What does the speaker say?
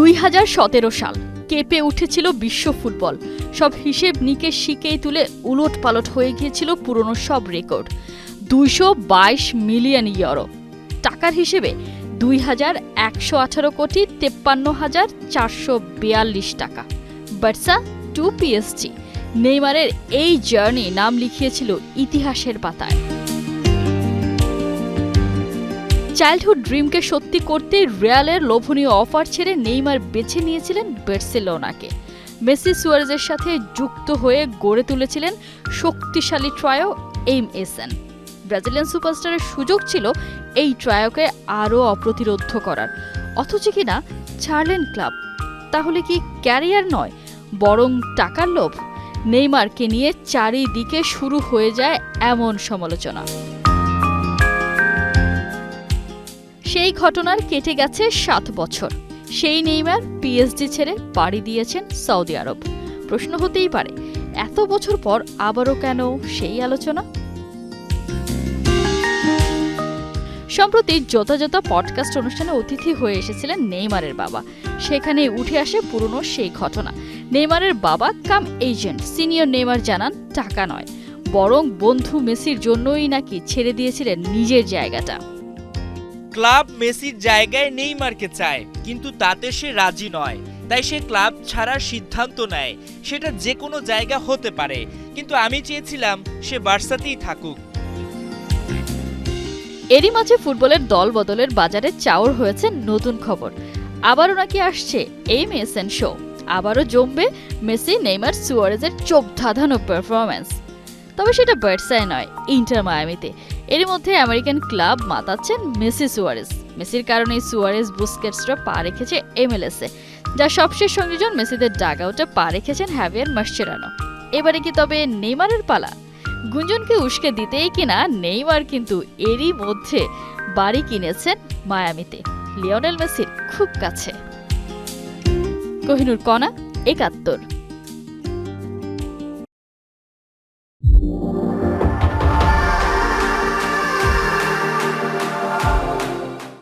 2017 সাল কেঁপে উঠেছিল বিশ্ব ফুটবল। সব হিসেব নিকেশ শিখেই তুলে উলটপালট হয়ে গিয়েছিল পুরনো সব রেকর্ড। 222 মিলিয়ন ইউরো, টাকার হিসেবে 2118 কোটি 53,442 টাকা। বার্সা টু পিএসজি, নেইমারের এই জার্নি নাম লিখিয়েছিল ইতিহাসের পাতায়। চাইল্ডহুড ড্রিমকে সত্যি করতে রিয়ালের লোভনীয় অফার ছেড়ে নেইমার বেছে নিয়েছিলেন বার্সেলোনাকে। মেসি সুয়ারেজের সাথে যুক্ত হয়ে গড়ে তুলেছিলেন শক্তিশালী ট্রায়ো এমএসএন। ব্রাজিলিয়ান সুপারস্টারের সুযোগ ছিল এই ট্রায়োকে আরও অপ্রতিরোধ করার, অথচ কিনা ছাড়লেন ক্লাব। তাহলে কি ক্যারিয়ার নয়, বরং টাকার লোভ? নেইমারকে নিয়ে চারিদিকে শুরু হয়ে যায় এমন সমালোচনা। সেই ঘটনার কেটে গেছে 7 বছর। সেই নেইমার পিএসজি ছেড়ে পাড়ি দিয়েছেন সৌদি আরব। প্রশ্ন হতেই পারে, এত বছর পর আবারও কেন সেই আলোচনা? সম্প্রতি যথাযথ পডকাস্ট অনুষ্ঠানে অতিথি হয়ে এসেছিলেন নেইমারের বাবা। সেখানে উঠে আসে পুরনো সেই ঘটনা। নেইমারের বাবা কাম এজেন্ট সিনিয়র নেইমার জানান, টাকা নয়, বরং বন্ধু মেসির জন্যই নাকি ছেড়ে দিয়েছিলেন নিজের জায়গাটা। ক্লাব মেসির জায়গায় নেইমারকে চায়, কিন্তু তাতে সে রাজি নয়। তাই সে ক্লাব ছাড়ার সিদ্ধান্ত নেয়। সেটা যে কোনো জায়গা হতে পারে, কিন্তু আমি চেয়েছিলাম সে বার্সাতেই থাকুক। এরই মাঝে ফুটবলের দল বদলের বাজারে চাউর হয়েছে নতুন খবর। আবারও নাকি আসছে এমএসএন শো। আবারও জমবে মেসি, নেইমার, সুয়ারেজের চোখ ধাঁধানো পারফরম্যান্স। তবে সেটা বার্সায় নয়, ইন্টার মায়ামিতে। এরই মধ্যে আমেরিকান ক্লাব মাতাচ্ছেন মেসি সুয়ারেজ। মেসির কারণেই সুয়ারেজ বুস্কেটসরা পা রেখেছে এমএলএসে, যা সবশেষ সংযোজন মেসিদের ডাগআউটে পা রেখেছেন হ্যাভিয়ার মাসচেরানো। এবারে কি তবে নেইমারের পালা? গুঞ্জনকে উস্কে দিতেই কিনা নেইমার কিন্তু এরই মধ্যে বাড়ি কিনেছেন মায়ামিতে, লিওনেল মেসির খুব কাছে। কোহিনুর কণা, ৭১।